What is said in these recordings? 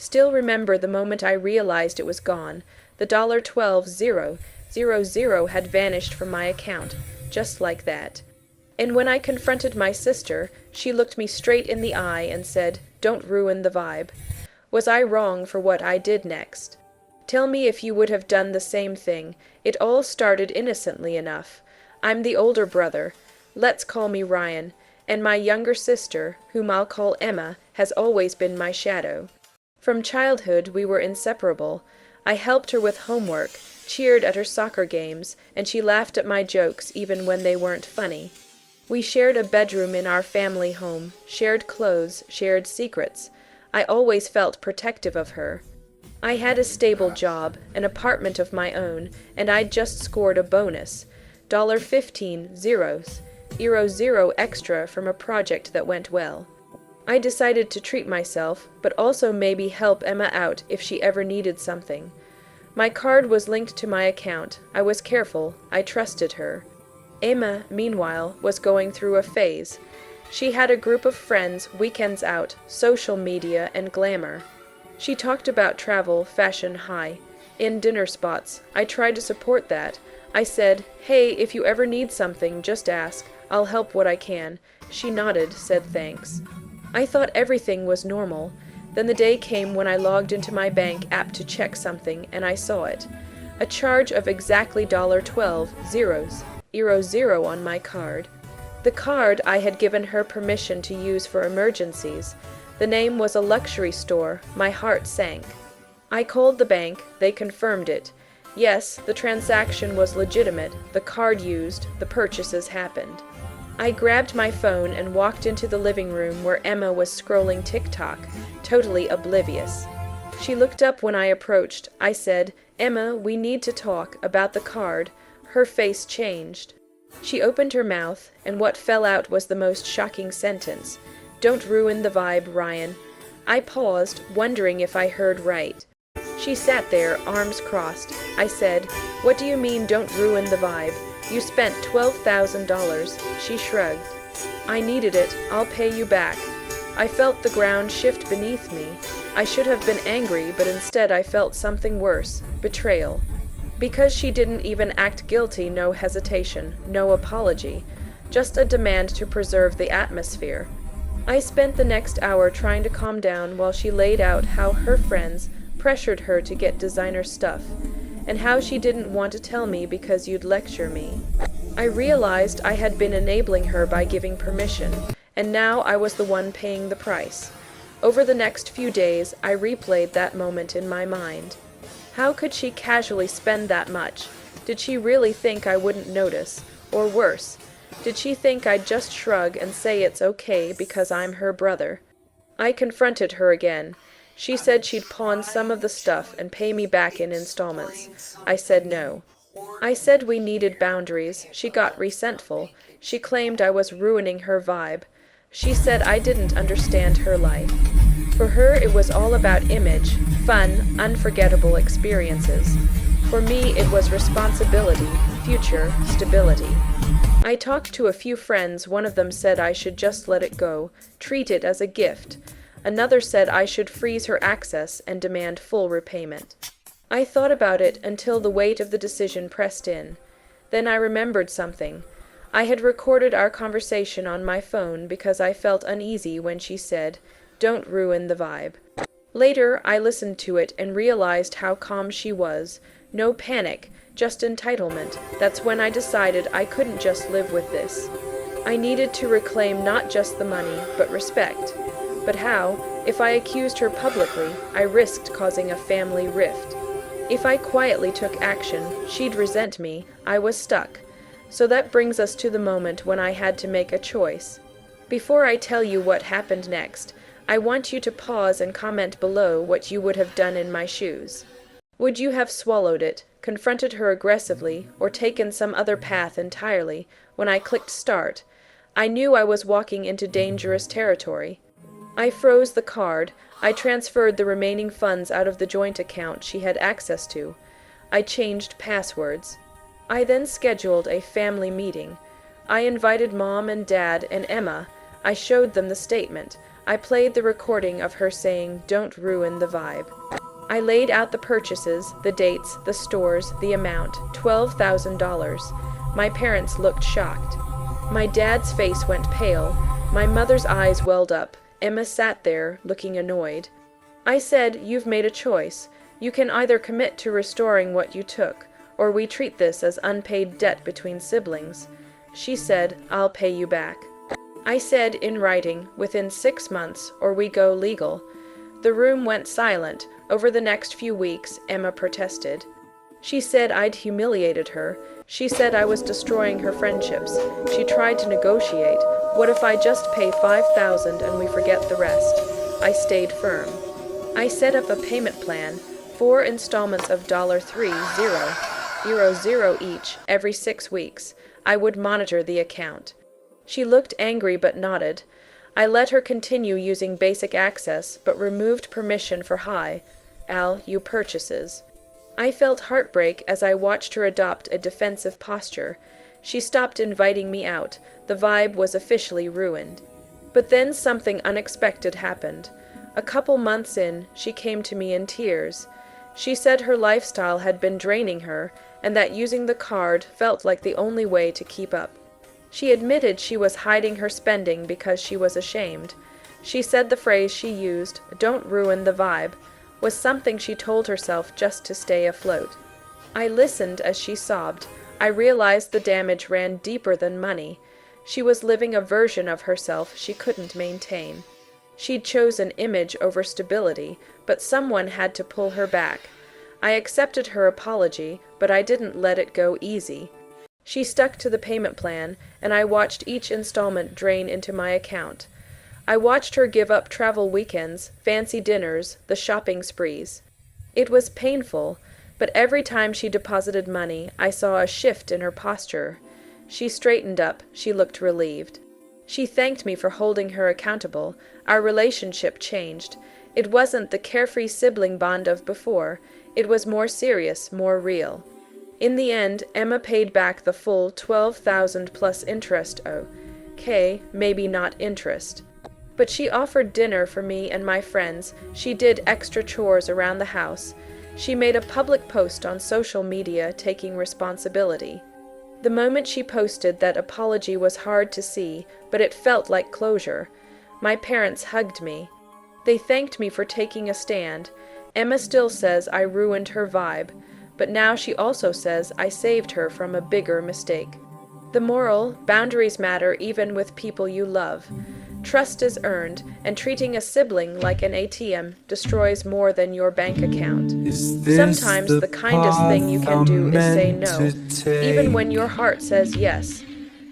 Still remember the moment I realized it was gone. The $12,000 had vanished from my account, just like that. And when I confronted my sister, she looked me straight in the eye and said, "Don't ruin the vibe." Was I wrong for what I did next? Tell me if you would have done the same thing. It all started innocently enough. I'm the older brother. Let's call me Ryan. And my younger sister, whom I'll call Emma, has always been my shadow. From childhood we were inseparable. I helped her with homework, cheered at her soccer games, and she laughed at my jokes even when they weren't funny. We shared a bedroom in our family home, shared clothes, shared secrets. I always felt protective of her. I had a stable job, an apartment of my own, and I'd just scored a bonus. $15 extra from a project that went well. I decided to treat myself, but also maybe help Emma out if she ever needed something. My card was linked to my account. I was careful. I trusted her. Emma, meanwhile, was going through a phase. She had a group of friends, weekends out, social media, and glamour. She talked about travel, fashion, in dinner spots. I tried to support that. I said, "Hey, if you ever need something, just ask. I'll help what I can." She nodded, said thanks. I thought everything was normal. Then the day came when I logged into my bank app to check something, and I saw it. A charge of exactly $12 on my card. The card I had given her permission to use for emergencies. The name was a luxury store. My heart sank. I called the bank. They confirmed it. Yes, the transaction was legitimate, the card used, the purchases happened. I grabbed my phone and walked into the living room where Emma was scrolling TikTok, totally oblivious. She looked up when I approached. I said, "Emma, we need to talk about the card." Her face changed. She opened her mouth, and what fell out was the most shocking sentence. "Don't ruin the vibe, Ryan." I paused, wondering if I heard right. She sat there, arms crossed. I said, "What do you mean, don't ruin the vibe? You spent $12,000. She shrugged. "I needed it. I'll pay you back." I felt the ground shift beneath me. I should have been angry, but instead I felt something worse, betrayal. Because she didn't even act guilty, no hesitation, no apology, just a demand to preserve the atmosphere. I spent the next hour trying to calm down while she laid out how her friends pressured her to get designer stuff, and how she didn't want to tell me because you'd lecture me. I realized I had been enabling her by giving permission, and now I was the one paying the price. Over the next few days, I replayed that moment in my mind. How could she casually spend that much? Did she really think I wouldn't notice? Or worse, did she think I'd just shrug and say it's okay because I'm her brother? I confronted her again. She said she'd pawn some of the stuff and pay me back in installments. I said no. I said we needed boundaries. She got resentful. She claimed I was ruining her vibe. She said I didn't understand her life. For her, it was all about image, fun, unforgettable experiences. For me, it was responsibility, future, stability. I talked to a few friends. One of them said I should just let it go, treat it as a gift. Another said I should freeze her access and demand full repayment. I thought about it until the weight of the decision pressed in. Then I remembered something. I had recorded our conversation on my phone because I felt uneasy when she said, "Don't ruin the vibe." Later, I listened to it and realized how calm she was. No panic, just entitlement. That's when I decided I couldn't just live with this. I needed to reclaim not just the money, but respect. But how? If I accused her publicly, I risked causing a family rift. If I quietly took action, she'd resent me. I was stuck. So that brings us to the moment when I had to make a choice. Before I tell you what happened next, I want you to pause and comment below what you would have done in my shoes. Would you have swallowed it, confronted her aggressively, or taken some other path entirely? When I clicked start, I knew I was walking into dangerous territory. I froze the card. I transferred the remaining funds out of the joint account she had access to. I changed passwords. I then scheduled a family meeting. I invited Mom and Dad and Emma. I showed them the statement. I played the recording of her saying, "Don't ruin the vibe." I laid out the purchases, the dates, the stores, the amount, $12,000. My parents looked shocked. My dad's face went pale. My mother's eyes welled up. Emma sat there, looking annoyed. I said, "You've made a choice. You can either commit to restoring what you took, or we treat this as unpaid debt between siblings." She said, "I'll pay you back." I said, in writing, "Within 6 months, or we go legal." The room went silent. Over the next few weeks, Emma protested. She said I'd humiliated her. She said I was destroying her friendships. She tried to negotiate. What if I just pay $5,000 and we forget the rest? I stayed firm. I set up a payment plan, 4 installments of $3,000 each, every 6 weeks. I would monitor the account. She looked angry but nodded. I let her continue using basic access, but removed permission for high-value purchases. I felt heartbreak as I watched her adopt a defensive posture. She stopped inviting me out. The vibe was officially ruined. But then something unexpected happened. A couple months in, she came to me in tears. She said her lifestyle had been draining her, and that using the card felt like the only way to keep up. She admitted she was hiding her spending because she was ashamed. She said the phrase she used, "Don't ruin the vibe," was something she told herself just to stay afloat. I listened as she sobbed. I realized the damage ran deeper than money. She was living a version of herself she couldn't maintain. She'd chosen image over stability, but someone had to pull her back. I accepted her apology, but I didn't let it go easy. She stuck to the payment plan, and I watched each installment drain into my account. I watched her give up travel weekends, fancy dinners, the shopping sprees. It was painful, but every time she deposited money, I saw a shift in her posture. She straightened up. She looked relieved. She thanked me for holding her accountable. Our relationship changed. It wasn't the carefree sibling bond of before. It was more serious, more real. In the end, Emma paid back the full $12,000 plus interest. Okay, maybe not interest. But she offered dinner for me and my friends. She did extra chores around the house. She made a public post on social media taking responsibility. The moment she posted that apology was hard to see, but it felt like closure. My parents hugged me. They thanked me for taking a stand. Emma still says I ruined her vibe, but now she also says I saved her from a bigger mistake. The moral: boundaries matter even with people you love. Trust is earned, and treating a sibling like an ATM destroys more than your bank account. Sometimes the kindest thing you can do is say no, even when your heart says yes.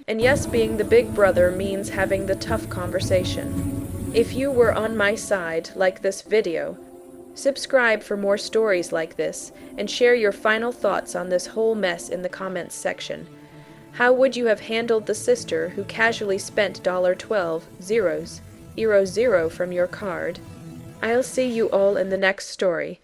And yes, being the big brother means having the tough conversation. If you were on my side, like this video, subscribe for more stories like this, and share your final thoughts on this whole mess in the comments section. How would you have handled the sister who casually spent $12,000 from your card? I'll see you all in the next story.